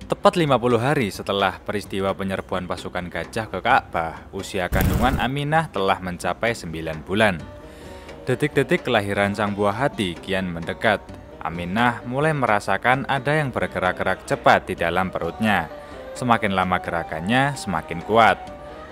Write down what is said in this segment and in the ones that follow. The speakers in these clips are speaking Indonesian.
Tepat 50 hari setelah peristiwa penyerbuan pasukan gajah ke Ka'bah, usia kandungan Aminah telah mencapai 9 bulan. Detik-detik kelahiran sang buah hati kian mendekat. Aminah mulai merasakan ada yang bergerak-gerak cepat di dalam perutnya. Semakin lama gerakannya, semakin kuat.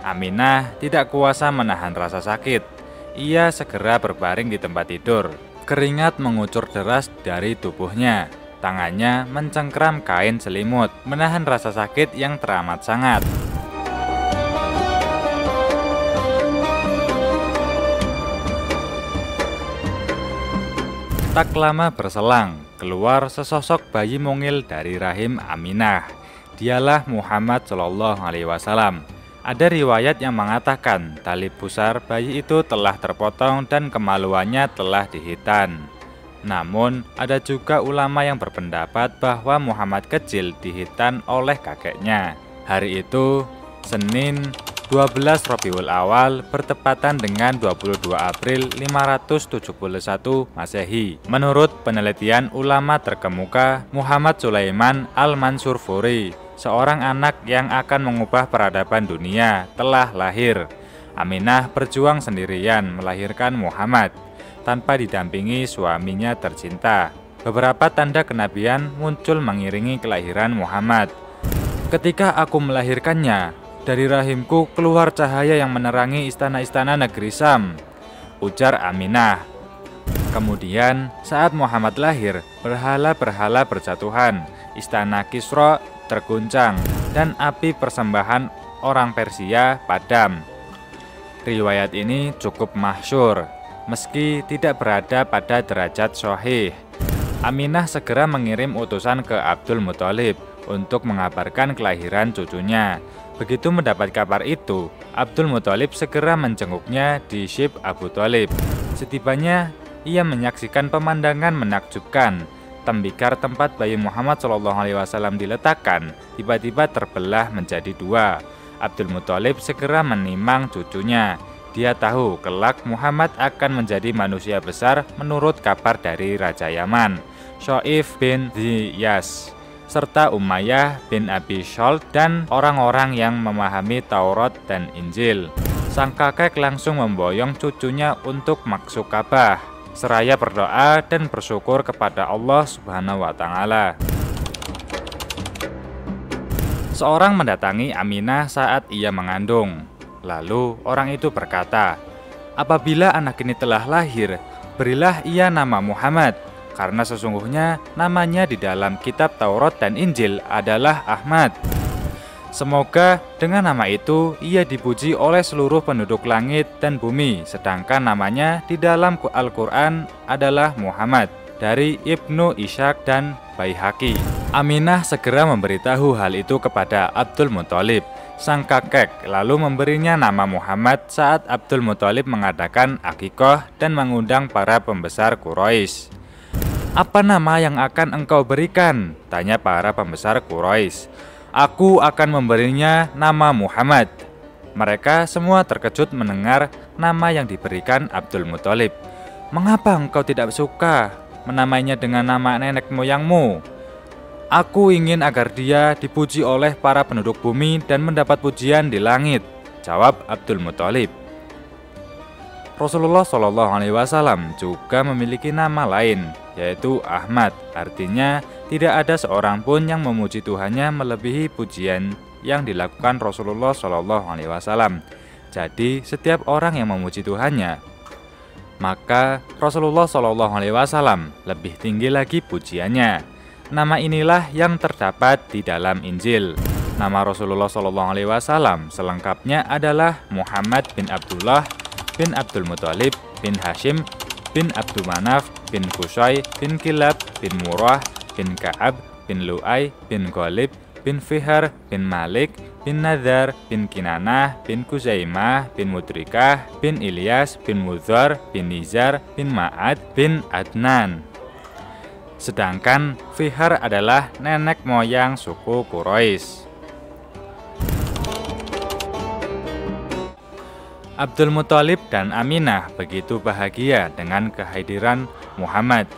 Aminah tidak kuasa menahan rasa sakit. Ia segera berbaring di tempat tidur. Keringat mengucur deras dari tubuhnya. Tangannya mencengkram kain selimut, menahan rasa sakit yang teramat sangat. Tak lama berselang, keluar sesosok bayi mungil dari rahim Aminah. Dialah Muhammad Shallallahu Alaihi Wasallam. Ada riwayat yang mengatakan tali pusar bayi itu telah terpotong dan kemaluannya telah dihitan. Namun, ada juga ulama yang berpendapat bahwa Muhammad kecil dihitan oleh kakeknya. Hari itu, Senin 12 Rabiul Awal bertepatan dengan 22 April 571 Masehi. Menurut penelitian ulama terkemuka Muhammad Sulaiman Al-Mansurfuri, seorang anak yang akan mengubah peradaban dunia, telah lahir. Aminah berjuang sendirian melahirkan Muhammad tanpa didampingi suaminya tercinta. Beberapa tanda kenabian muncul mengiringi kelahiran Muhammad. Ketika aku melahirkannya, dari rahimku keluar cahaya yang menerangi istana-istana negeri Sam, ujar Aminah. Kemudian, saat Muhammad lahir, berhala-berhala berjatuhan, istana Kisra terguncang, dan api persembahan orang Persia padam. Riwayat ini cukup masyhur. Meski tidak berada pada derajat sahih, Aminah segera mengirim utusan ke Abdul Muthalib untuk mengabarkan kelahiran cucunya. Begitu mendapat kabar itu, Abdul Muthalib segera menjenguknya di Shib Abu Thalib. Setibanya, ia menyaksikan pemandangan menakjubkan. Tembikar tempat bayi Muhammad SAW diletakkan tiba-tiba terbelah menjadi dua. Abdul Muthalib segera menimang cucunya. Dia tahu kelak Muhammad akan menjadi manusia besar menurut kabar dari Raja Yaman, Syaif bin Ziyas, serta Umayyah bin Abi Salt dan orang-orang yang memahami Taurat dan Injil. Sang kakek langsung memboyong cucunya untuk masuk Ka'bah, seraya berdoa dan bersyukur kepada Allah Subhanahu wa Ta'ala. Seorang mendatangi Aminah saat ia mengandung. Lalu orang itu berkata, "Apabila anak ini telah lahir, berilah ia nama Muhammad, karena sesungguhnya namanya di dalam kitab Taurat dan Injil adalah Ahmad. Semoga dengan nama itu ia dipuji oleh seluruh penduduk langit dan bumi, sedangkan namanya di dalam Al-Quran adalah Muhammad." Dari Ibnu Ishaq dan Baihaqi. Aminah segera memberitahu hal itu kepada Abdul Muthalib, sang kakek, lalu memberinya nama Muhammad saat Abdul Muthalib mengadakan akikah dan mengundang para pembesar Quraisy. "Apa nama yang akan engkau berikan?" tanya para pembesar Quraisy. "Aku akan memberinya nama Muhammad." Mereka semua terkejut mendengar nama yang diberikan Abdul Muthalib. "Mengapa engkau tidak suka menamainya dengan nama nenek moyangmu?" "Aku ingin agar dia dipuji oleh para penduduk bumi dan mendapat pujian di langit," jawab Abdul Muthalib. Rasulullah SAW juga memiliki nama lain, yaitu Ahmad. Artinya, tidak ada seorang pun yang memuji Tuhannya melebihi pujian yang dilakukan Rasulullah SAW. Jadi, setiap orang yang memuji Tuhannya, maka Rasulullah SAW lebih tinggi lagi pujiannya. Nama inilah yang terdapat di dalam Injil. Nama Rasulullah SAW selengkapnya adalah Muhammad bin Abdullah bin Abdul Muthalib bin Hashim bin Abdul Manaf bin Qusay bin Kilab bin Murrah bin Ka'ab bin Lu'ay bin Ghalib bin Fihar bin Malik bin Nadar bin Kinanah bin Kuzaimah bin Mudrikah bin Ilyas bin Mudhar bin Nizar bin Ma'ad bin Adnan. Sedangkan Fihar adalah nenek moyang suku Quraisy. Abdul Muthalib dan Aminah begitu bahagia dengan kehadiran Muhammad.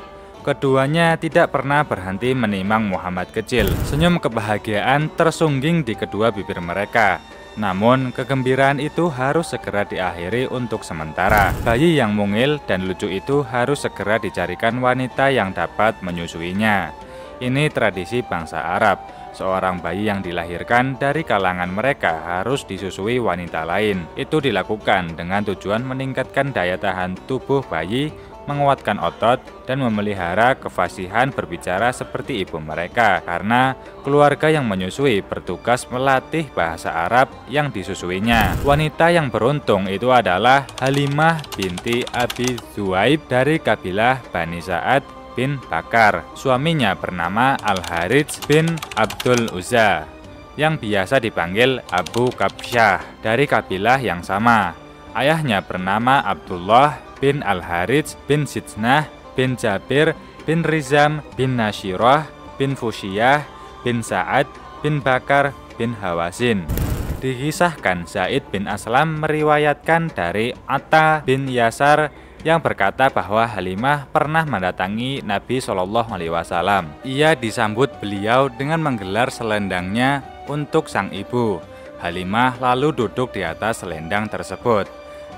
Keduanya tidak pernah berhenti menimang Muhammad kecil. Senyum kebahagiaan tersungging di kedua bibir mereka. Namun, kegembiraan itu harus segera diakhiri untuk sementara. Bayi yang mungil dan lucu itu harus segera dicarikan wanita yang dapat menyusuinya. Ini tradisi bangsa Arab. Seorang bayi yang dilahirkan dari kalangan mereka harus disusui wanita lain. Itu dilakukan dengan tujuan meningkatkan daya tahan tubuh bayi, menguatkan otot, dan memelihara kefasihan berbicara seperti ibu mereka. Karena keluarga yang menyusui bertugas melatih bahasa Arab yang disusuinya. Wanita yang beruntung itu adalah Halimah binti Abi Zuhaib dari kabilah Bani Sa'ad bin Bakar. Suaminya bernama Al-Harits bin Abdul Uzza, yang biasa dipanggil Abu Kabsyah, dari kabilah yang sama. Ayahnya bernama Abdullah bin Al-Harits bin Sitnah bin Jabir bin Rizam bin Nashirah bin Fushiyah bin Sa'ad bin Bakar bin Hawasin. Dikisahkan Zaid bin Aslam meriwayatkan dari Atta bin Yasar yang berkata bahwa Halimah pernah mendatangi Nabi SAW. Ia disambut beliau dengan menggelar selendangnya untuk sang ibu. Halimah lalu duduk di atas selendang tersebut.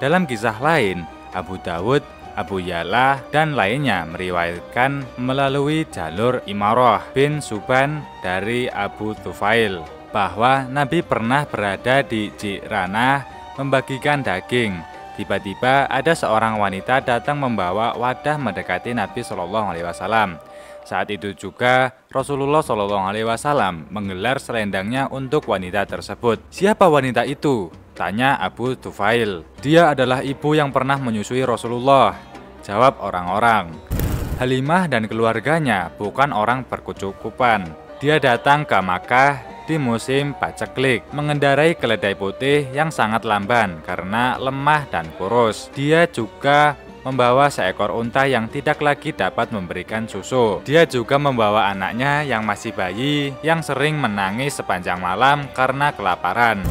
Dalam kisah lain, Abu Dawud, Abu Ya'la, dan lainnya meriwayatkan melalui jalur Imarah bin Suban dari Abu Tufail bahwa Nabi pernah berada di Jiranah membagikan daging. Tiba-tiba ada seorang wanita datang membawa wadah mendekati Nabi SAW. Saat itu juga Rasulullah SAW menggelar selendangnya untuk wanita tersebut. "Siapa wanita itu?" tanya Abu Tufail. "Dia adalah ibu yang pernah menyusui Rasulullah," jawab orang-orang. Halimah dan keluarganya bukan orang berkecukupan. Dia datang ke Makkah di musim paceklik, mengendarai keledai putih yang sangat lamban karena lemah dan kurus. Dia juga membawa seekor unta yang tidak lagi dapat memberikan susu. Dia juga membawa anaknya yang masih bayi yang sering menangis sepanjang malam karena kelaparan.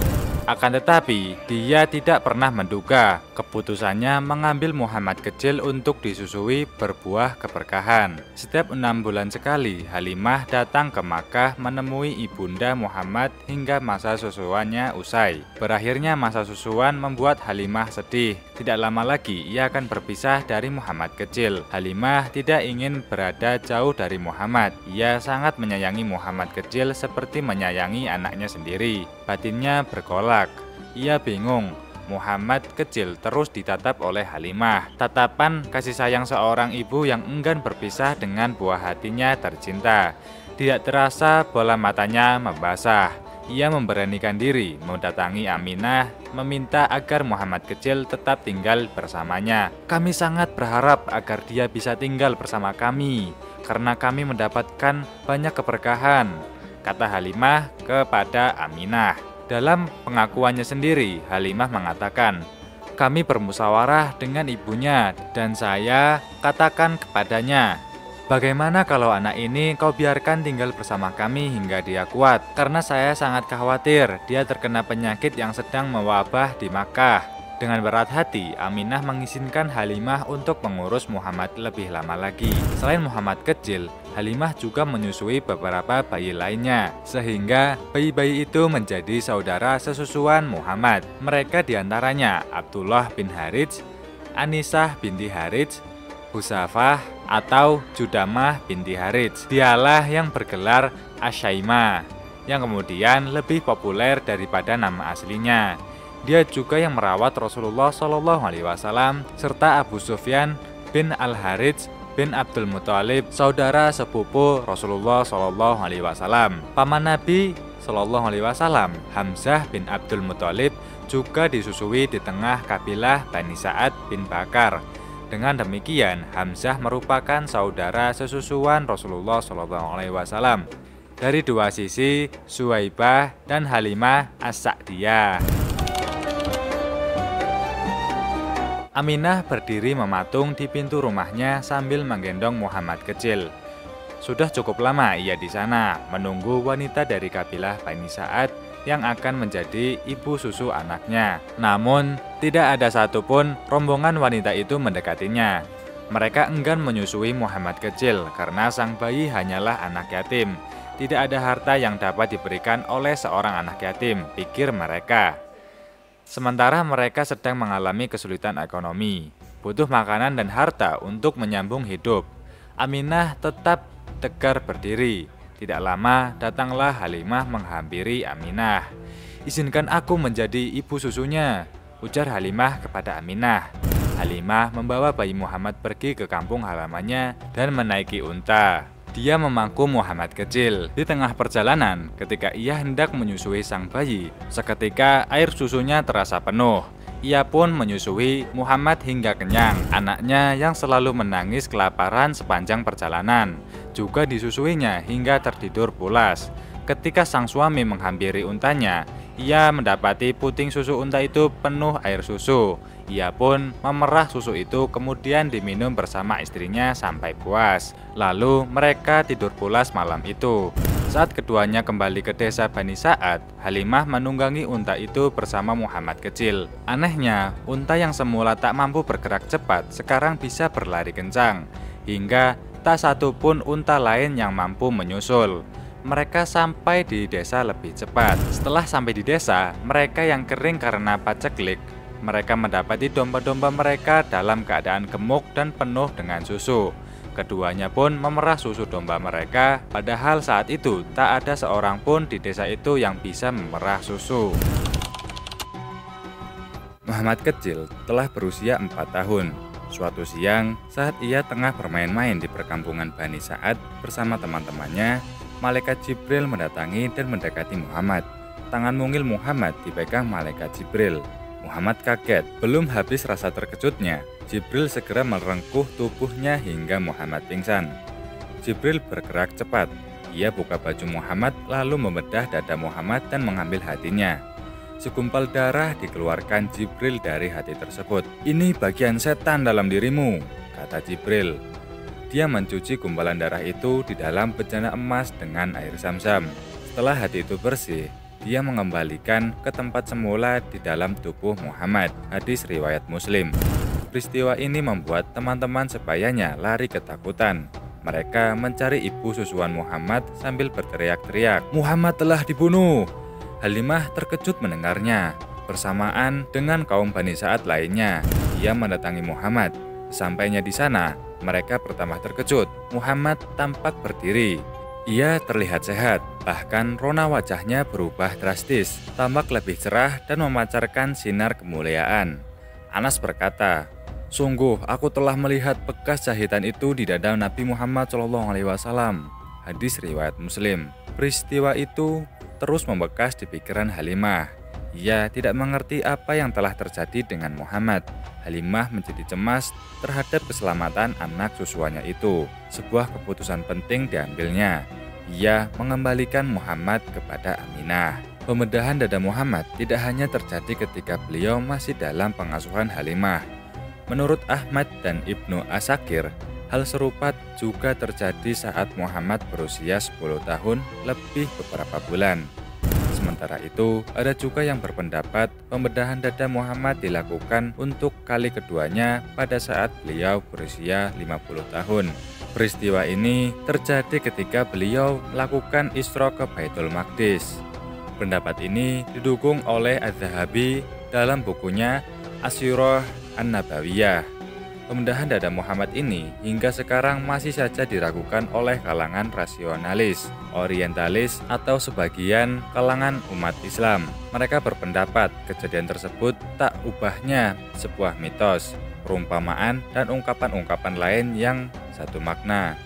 Akan tetapi, dia tidak pernah menduga keputusannya mengambil Muhammad kecil untuk disusui berbuah keberkahan. Setiap 6 bulan sekali, Halimah datang ke Makkah menemui ibunda Muhammad hingga masa susuannya usai. Berakhirnya masa susuan membuat Halimah sedih. Tidak lama lagi, ia akan berpisah dari Muhammad kecil. Halimah tidak ingin berada jauh dari Muhammad. Ia sangat menyayangi Muhammad kecil seperti menyayangi anaknya sendiri. Batinnya bergolak. Ia bingung. Muhammad kecil terus ditatap oleh Halimah. Tatapan kasih sayang seorang ibu yang enggan berpisah dengan buah hatinya tercinta. Tidak terasa bola matanya membasah. Ia memberanikan diri mendatangi Aminah, meminta agar Muhammad kecil tetap tinggal bersamanya. "Kami sangat berharap agar dia bisa tinggal bersama kami, karena kami mendapatkan banyak keberkahan," kata Halimah kepada Aminah. Dalam pengakuannya sendiri, Halimah mengatakan, "Kami bermusyawarah dengan ibunya dan saya katakan kepadanya, 'Bagaimana kalau anak ini kau biarkan tinggal bersama kami hingga dia kuat? Karena saya sangat khawatir dia terkena penyakit yang sedang mewabah di Makkah.'" Dengan berat hati, Aminah mengizinkan Halimah untuk mengurus Muhammad lebih lama lagi. Selain Muhammad kecil, Halimah juga menyusui beberapa bayi lainnya, sehingga bayi-bayi itu menjadi saudara sesusuan Muhammad. Mereka diantaranya Abdullah bin Harits, Anisah binti Harits, Husafah atau Judamah binti Harits. Dialah yang bergelar Asyaimah, yang kemudian lebih populer daripada nama aslinya. Dia juga yang merawat Rasulullah SAW serta Abu Sufyan bin Al-Harits bin Abdul Muthalib, saudara sepupu Rasulullah SAW. Paman Nabi SAW, Hamzah bin Abdul Muthalib, juga disusui di tengah kabilah Bani Sa'ad bin Bakar. Dengan demikian, Hamzah merupakan saudara sesusuan Rasulullah SAW. Dari dua sisi, Suwaibah dan Halimah As-Sa'diyah. Aminah berdiri mematung di pintu rumahnya sambil menggendong Muhammad kecil. Sudah cukup lama ia di sana, menunggu wanita dari kabilah Bani Sa'ad yang akan menjadi ibu susu anaknya. Namun, tidak ada satupun rombongan wanita itu mendekatinya. Mereka enggan menyusui Muhammad kecil karena sang bayi hanyalah anak yatim. Tidak ada harta yang dapat diberikan oleh seorang anak yatim, pikir mereka. Sementara mereka sedang mengalami kesulitan ekonomi, butuh makanan dan harta untuk menyambung hidup. Aminah tetap tegar berdiri. Tidak lama datanglah Halimah menghampiri Aminah. "Izinkan aku menjadi ibu susunya," ujar Halimah kepada Aminah. Halimah membawa bayi Muhammad pergi ke kampung halamannya dan menaiki unta. Dia memangku Muhammad kecil. Di tengah perjalanan, ketika ia hendak menyusui sang bayi, seketika air susunya terasa penuh. Ia pun menyusui Muhammad hingga kenyang. Anaknya yang selalu menangis kelaparan sepanjang perjalanan juga disusuinya hingga tertidur pulas. Ketika sang suami menghampiri untanya, ia mendapati puting susu unta itu penuh air susu. Ia pun memerah susu itu kemudian diminum bersama istrinya sampai puas. Lalu mereka tidur pulas malam itu. Saat keduanya kembali ke desa Bani Sa'ad, Halimah menunggangi unta itu bersama Muhammad kecil. Anehnya, unta yang semula tak mampu bergerak cepat sekarang bisa berlari kencang, hingga tak satu pun unta lain yang mampu menyusul. Mereka sampai di desa lebih cepat. Setelah sampai di desa, mereka yang kering karena paceklik, mereka mendapati domba-domba mereka dalam keadaan gemuk dan penuh dengan susu. Keduanya pun memerah susu domba mereka, padahal saat itu tak ada seorang pun di desa itu yang bisa memerah susu. Muhammad kecil telah berusia 4 tahun. Suatu siang, saat ia tengah bermain-main di perkampungan Bani Sa'ad bersama teman-temannya, malaikat Jibril mendatangi dan mendekati Muhammad. Tangan mungil Muhammad dipegang malaikat Jibril. Muhammad kaget. Belum habis rasa terkejutnya, Jibril segera merengkuh tubuhnya hingga Muhammad pingsan. Jibril bergerak cepat. Ia buka baju Muhammad lalu membedah dada Muhammad dan mengambil hatinya. Segumpal darah dikeluarkan Jibril dari hati tersebut. "Ini bagian setan dalam dirimu," kata Jibril. Dia mencuci gumpalan darah itu di dalam bejana emas dengan air zam-zam. Setelah hati itu bersih, dia mengembalikan ke tempat semula di dalam tubuh Muhammad. Hadis riwayat Muslim. Peristiwa ini membuat teman-teman sebayanya lari ketakutan. Mereka mencari ibu susuan Muhammad sambil berteriak-teriak, "Muhammad telah dibunuh!" Halimah terkejut mendengarnya. Bersamaan dengan kaum Bani Sa'ad lainnya, ia mendatangi Muhammad. Sampainya di sana, mereka pertama terkejut. Muhammad tampak berdiri. Ia terlihat sehat, bahkan rona wajahnya berubah drastis, tampak lebih cerah dan memancarkan sinar kemuliaan. Anas berkata, "Sungguh aku telah melihat bekas jahitan itu di dada Nabi Muhammad SAW." Hadis riwayat Muslim. Peristiwa itu terus membekas di pikiran Halimah. Ia tidak mengerti apa yang telah terjadi dengan Muhammad. Halimah menjadi cemas terhadap keselamatan anak susuannya itu. Sebuah keputusan penting diambilnya. Ia mengembalikan Muhammad kepada Aminah. Pembedahan dada Muhammad tidak hanya terjadi ketika beliau masih dalam pengasuhan Halimah. Menurut Ahmad dan Ibnu Asakir, hal serupa juga terjadi saat Muhammad berusia 10 tahun lebih beberapa bulan. Sementara itu, ada juga yang berpendapat pembedahan dada Muhammad dilakukan untuk kali keduanya pada saat beliau berusia 50 tahun. Peristiwa ini terjadi ketika beliau melakukan Isra ke Baitul Maqdis. Pendapat ini didukung oleh Az-Zahabi dalam bukunya As-Sirah An-Nabawiyah. Pembedahan dada Muhammad ini hingga sekarang masih saja diragukan oleh kalangan rasionalis, orientalis, atau sebagian kalangan umat Islam. Mereka berpendapat kejadian tersebut tak ubahnya sebuah mitos, perumpamaan, dan ungkapan-ungkapan lain yang satu makna.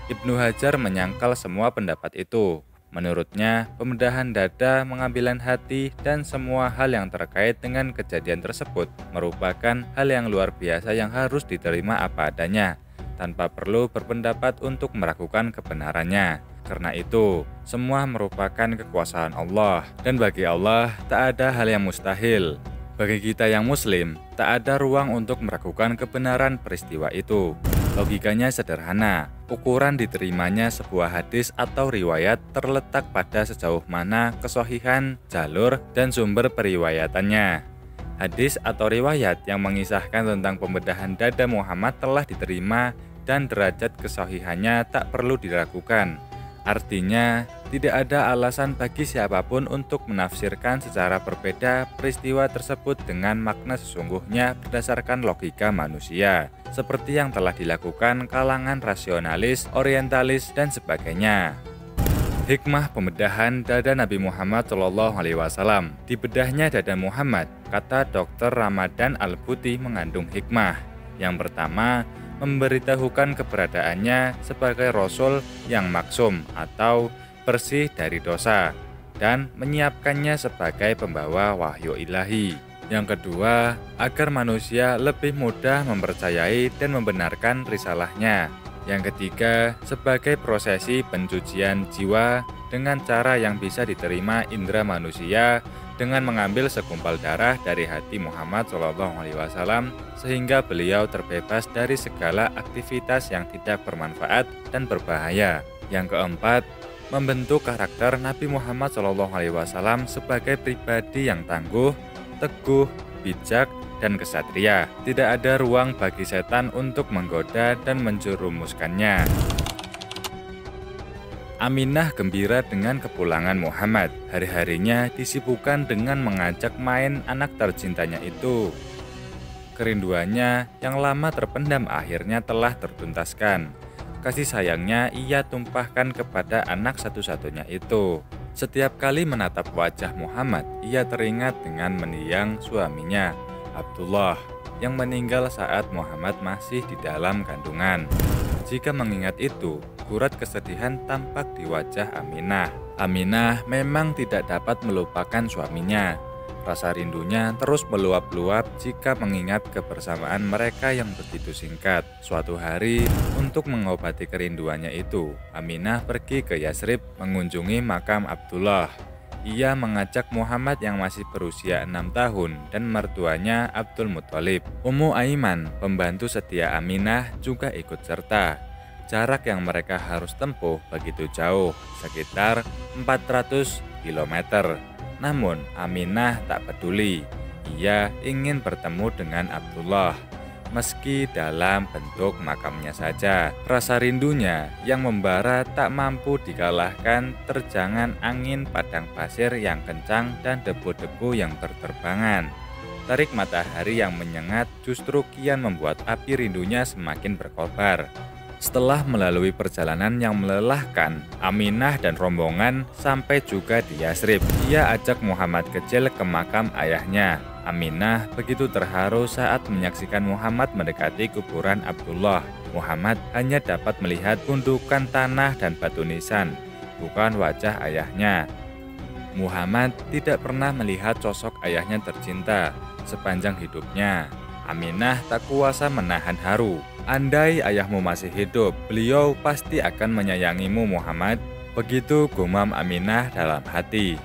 Ibnu Hajar menyangkal semua pendapat itu. Menurutnya, pembedahan dada, pengambilan hati, dan semua hal yang terkait dengan kejadian tersebut merupakan hal yang luar biasa yang harus diterima apa adanya, tanpa perlu berpendapat untuk meragukan kebenarannya. Karena itu, semua merupakan kekuasaan Allah, dan bagi Allah tak ada hal yang mustahil. Bagi kita yang muslim, tak ada ruang untuk meragukan kebenaran peristiwa itu. Logikanya sederhana, ukuran diterimanya sebuah hadis atau riwayat terletak pada sejauh mana kesohihan, jalur, dan sumber periwayatannya. Hadis atau riwayat yang mengisahkan tentang pembedahan dada Muhammad telah diterima dan derajat kesahihannya tak perlu diragukan. Artinya, tidak ada alasan bagi siapapun untuk menafsirkan secara berbeda peristiwa tersebut dengan makna sesungguhnya berdasarkan logika manusia, seperti yang telah dilakukan kalangan rasionalis, orientalis, dan sebagainya. Hikmah pembedahan dada Nabi Muhammad SAW. Dibedahnya dada Muhammad, kata Dr. Ramadan Al-Buti, mengandung hikmah. Yang pertama, memberitahukan keberadaannya sebagai Rasul yang maksum atau bersih dari dosa, dan menyiapkannya sebagai pembawa wahyu ilahi. Yang kedua, agar manusia lebih mudah mempercayai dan membenarkan risalahnya. Yang ketiga, sebagai prosesi pencucian jiwa dengan cara yang bisa diterima indera manusia dengan mengambil segumpal darah dari hati Muhammad SAW sehingga beliau terbebas dari segala aktivitas yang tidak bermanfaat dan berbahaya. Yang keempat, membentuk karakter Nabi Muhammad SAW sebagai pribadi yang tangguh, teguh, bijak, dan kesatria. Tidak ada ruang bagi setan untuk menggoda dan menjerumuskannya. Aminah gembira dengan kepulangan Muhammad. Hari-harinya disibukkan dengan mengajak main anak tercintanya itu. Kerinduannya yang lama terpendam akhirnya telah tertuntaskan. Kasih sayangnya ia tumpahkan kepada anak satu-satunya itu. Setiap kali menatap wajah Muhammad, ia teringat dengan mendiang suaminya, Abdullah, yang meninggal saat Muhammad masih di dalam kandungan. Jika mengingat itu, gurat kesedihan tampak di wajah Aminah. Aminah memang tidak dapat melupakan suaminya. Rasa rindunya terus meluap-luap jika mengingat kebersamaan mereka yang begitu singkat. Suatu hari, untuk mengobati kerinduannya itu, Aminah pergi ke Yasrib mengunjungi makam Abdullah. Ia mengajak Muhammad yang masih berusia 6 tahun dan mertuanya Abdul Muthalib. Ummu Aiman, pembantu setia Aminah, juga ikut serta. Jarak yang mereka harus tempuh begitu jauh, sekitar 400 km. Namun Aminah tak peduli. Ia ingin bertemu dengan Abdullah. Meski dalam bentuk makamnya saja, rasa rindunya yang membara tak mampu dikalahkan terjangan angin padang pasir yang kencang dan debu-debu yang berterbangan. Terik matahari yang menyengat justru kian membuat api rindunya semakin berkobar. Setelah melalui perjalanan yang melelahkan, Aminah dan rombongan sampai juga di Yasrib. Ia ajak Muhammad kecil ke makam ayahnya. Aminah begitu terharu saat menyaksikan Muhammad mendekati kuburan Abdullah. Muhammad hanya dapat melihat gundukan tanah dan batu nisan, bukan wajah ayahnya. Muhammad tidak pernah melihat sosok ayahnya tercinta sepanjang hidupnya. Aminah tak kuasa menahan haru. Andai ayahmu masih hidup, beliau pasti akan menyayangimu, Muhammad. Begitu gumam Aminah dalam hati.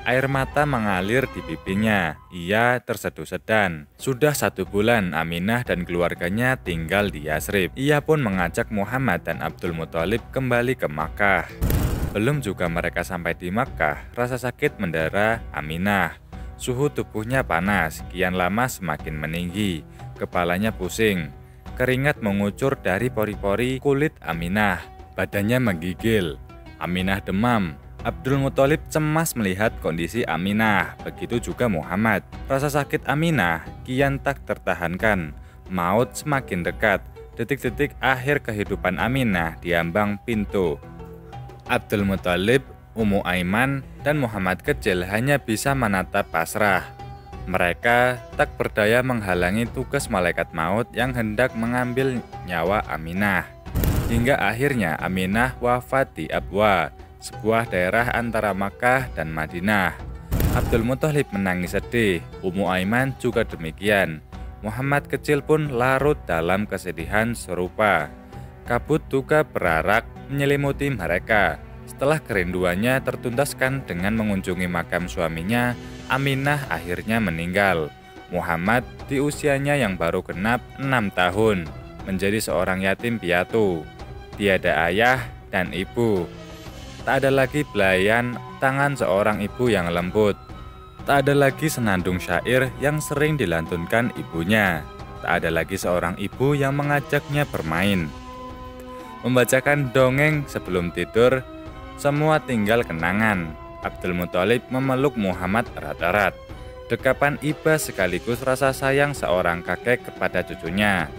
Air mata mengalir di pipinya. Ia terseduh sedan. Sudah 1 bulan Aminah dan keluarganya tinggal di Yasrib. Ia pun mengajak Muhammad dan Abdul Muthalib kembali ke Makkah. Belum juga mereka sampai di Makkah, rasa sakit mendera Aminah. Suhu tubuhnya panas, kian lama semakin meninggi. Kepalanya pusing. Keringat mengucur dari pori-pori kulit Aminah. Badannya menggigil. Aminah demam. Abdul Muthalib cemas melihat kondisi Aminah. Begitu juga Muhammad. Rasa sakit Aminah kian tak tertahankan. Maut semakin dekat. Detik-detik akhir kehidupan Aminah diambang pintu. Abdul Muthalib, Ummu Aiman, dan Muhammad kecil hanya bisa menatap pasrah. Mereka tak berdaya menghalangi tugas malaikat maut yang hendak mengambil nyawa Aminah. Hingga akhirnya Aminah wafat di Abwa, sebuah daerah antara Makkah dan Madinah. Abdul Muthalib menangis sedih, Ummu Aiman juga demikian. Muhammad kecil pun larut dalam kesedihan serupa. Kabut duka berarak menyelimuti mereka. Setelah kerinduannya tertuntaskan dengan mengunjungi makam suaminya, Aminah akhirnya meninggal. Muhammad di usianya yang baru genap 6 tahun, menjadi seorang yatim piatu. Tiada ayah dan ibu. Tak ada lagi belayan tangan seorang ibu yang lembut. Tak ada lagi senandung syair yang sering dilantunkan ibunya. Tak ada lagi seorang ibu yang mengajaknya bermain. Membacakan dongeng sebelum tidur, semua tinggal kenangan. Abdul Muthalib memeluk Muhammad erat-erat. Dekapan iba sekaligus rasa sayang seorang kakek kepada cucunya.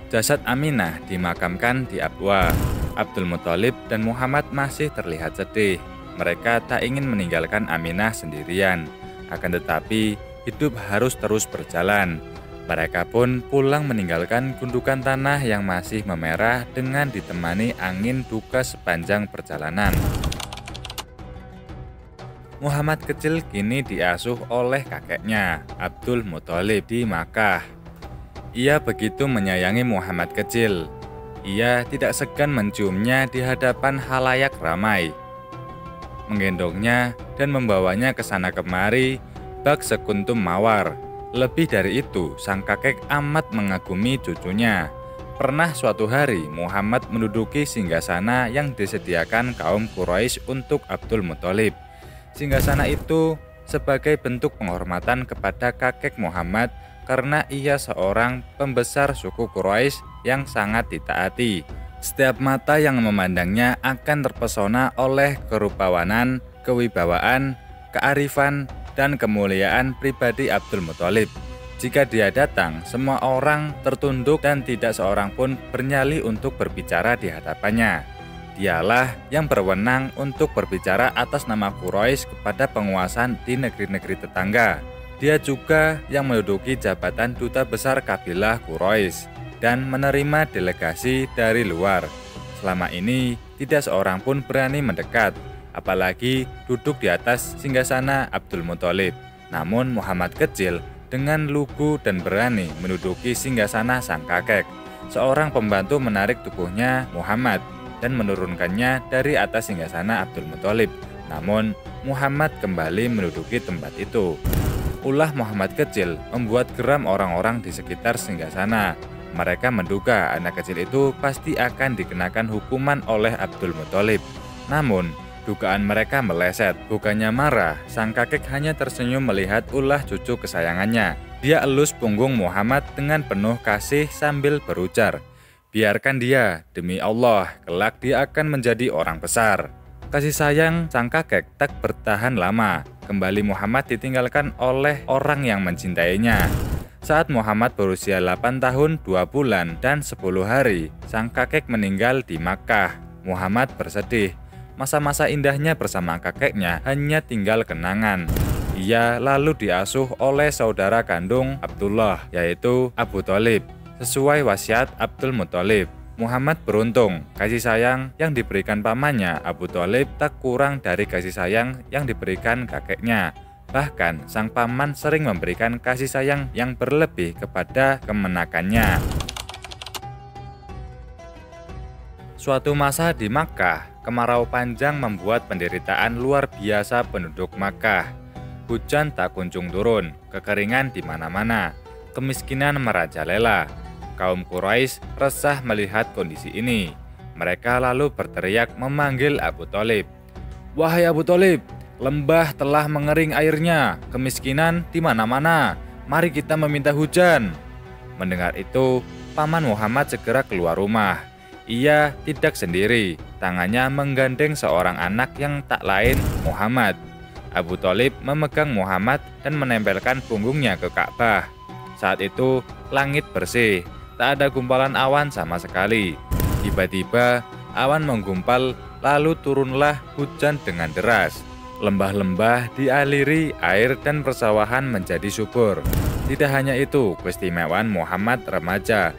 Jasad Aminah dimakamkan di Abwa. Abdul Muthalib dan Muhammad masih terlihat sedih. Mereka tak ingin meninggalkan Aminah sendirian. Akan tetapi, hidup harus terus berjalan. Mereka pun pulang meninggalkan gundukan tanah yang masih memerah dengan ditemani angin duka sepanjang perjalanan. Muhammad kecil kini diasuh oleh kakeknya, Abdul Muthalib di Makkah. Ia begitu menyayangi Muhammad kecil. Ia tidak segan menciumnya di hadapan halayak ramai, menggendongnya dan membawanya ke sana kemari bak sekuntum mawar. Lebih dari itu, sang kakek amat mengagumi cucunya. Pernah suatu hari Muhammad menduduki singgasana yang disediakan kaum Quraisy untuk Abdul Muthalib. Singgasana itu sebagai bentuk penghormatan kepada kakek Muhammad karena ia seorang pembesar suku Quraisy yang sangat ditaati. Setiap mata yang memandangnya akan terpesona oleh kerupawanan, kewibawaan, kearifan, dan kemuliaan pribadi Abdul Muthalib. Jika dia datang, semua orang tertunduk dan tidak seorang pun bernyali untuk berbicara di hadapannya. Dialah yang berwenang untuk berbicara atas nama Quraisy kepada penguasa di negeri-negeri tetangga. Dia juga yang menduduki jabatan duta besar kabilah Quraisy dan menerima delegasi dari luar. Selama ini, tidak seorang pun berani mendekat, apalagi duduk di atas singgasana Abdul Muthalib. Namun Muhammad kecil dengan lugu dan berani menduduki singgasana sang kakek. Seorang pembantu menarik tubuhnya Muhammad dan menurunkannya dari atas singgasana Abdul Muthalib. Namun Muhammad kembali menduduki tempat itu. Ulah Muhammad kecil membuat geram orang-orang di sekitar singgasana. Mereka menduga anak kecil itu pasti akan dikenakan hukuman oleh Abdul Muthalib. Namun dugaan mereka meleset. Bukannya marah, sang kakek hanya tersenyum melihat ulah cucu kesayangannya. Dia elus punggung Muhammad dengan penuh kasih sambil berujar, "Biarkan dia, demi Allah, kelak dia akan menjadi orang besar." Kasih sayang sang kakek tak bertahan lama. Kembali Muhammad ditinggalkan oleh orang yang mencintainya. Saat Muhammad berusia 8 tahun 2 bulan dan 10 hari, sang kakek meninggal di Makkah. Muhammad bersedih. Masa-masa indahnya bersama kakeknya hanya tinggal kenangan. Ia lalu diasuh oleh saudara kandung Abdullah, yaitu Abu Thalib. Sesuai wasiat Abdul Muthalib, Muhammad beruntung. Kasih sayang yang diberikan pamannya Abu Thalib tak kurang dari kasih sayang yang diberikan kakeknya. Bahkan sang paman sering memberikan kasih sayang yang berlebih kepada kemenakannya. Suatu masa di Makkah, kemarau panjang membuat penderitaan luar biasa penduduk Makkah. Hujan tak kunjung turun, kekeringan di mana-mana, kemiskinan merajalela. Kaum Quraisy resah melihat kondisi ini. Mereka lalu berteriak memanggil Abu Thalib. "Wahai Abu Thalib, lembah telah mengering airnya, kemiskinan di mana-mana. Mari kita meminta hujan." Mendengar itu, paman Muhammad segera keluar rumah. Ia tidak sendiri, tangannya menggandeng seorang anak yang tak lain Muhammad. Abu Thalib memegang Muhammad dan menempelkan punggungnya ke Ka'bah. Saat itu, langit bersih. Tak ada gumpalan awan sama sekali. Tiba-tiba, awan menggumpal, lalu turunlah hujan dengan deras. Lembah-lembah dialiri air dan persawahan menjadi subur. Tidak hanya itu, keistimewaan Muhammad remaja.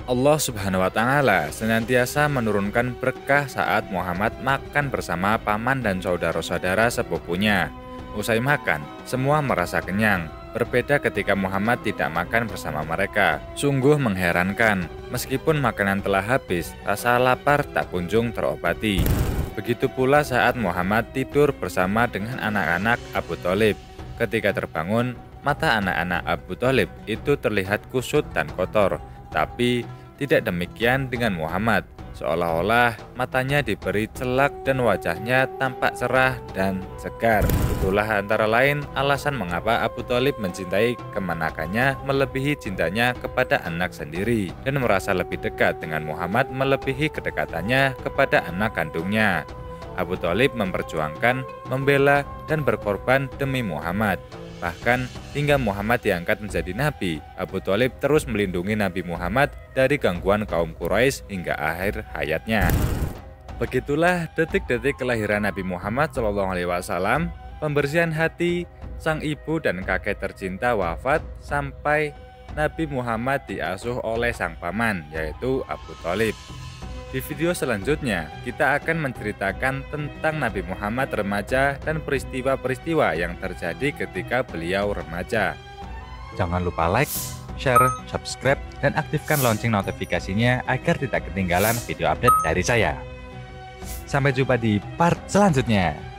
Allah Subhanahu wa Ta'ala senantiasa menurunkan berkah saat Muhammad makan bersama paman dan saudara-saudara sepupunya. Usai makan, semua merasa kenyang. Berbeda ketika Muhammad tidak makan bersama mereka. Sungguh mengherankan, meskipun makanan telah habis, rasa lapar tak kunjung terobati. Begitu pula saat Muhammad tidur bersama dengan anak-anak Abu Thalib. Ketika terbangun, mata anak-anak Abu Thalib itu terlihat kusut dan kotor. Tapi tidak demikian dengan Muhammad. seolah-olah matanya diberi celak dan wajahnya tampak cerah dan segar. Itulah antara lain alasan mengapa Abu Thalib mencintai kemenakannya melebihi cintanya kepada anak sendiri dan merasa lebih dekat dengan Muhammad melebihi kedekatannya kepada anak kandungnya. Abu Thalib memperjuangkan, membela, dan berkorban demi Muhammad. Bahkan hingga Muhammad diangkat menjadi nabi, Abu Thalib terus melindungi Nabi Muhammad dari gangguan kaum Quraisy hingga akhir hayatnya. Begitulah detik-detik kelahiran Nabi Muhammad SAW, pembersihan hati sang ibu dan kakek tercinta wafat sampai Nabi Muhammad diasuh oleh sang paman, yaitu Abu Thalib. Di video selanjutnya, kita akan menceritakan tentang Nabi Muhammad remaja dan peristiwa-peristiwa yang terjadi ketika beliau remaja. Jangan lupa like, share, subscribe, dan aktifkan lonceng notifikasinya agar tidak ketinggalan video update dari saya. Sampai jumpa di part selanjutnya.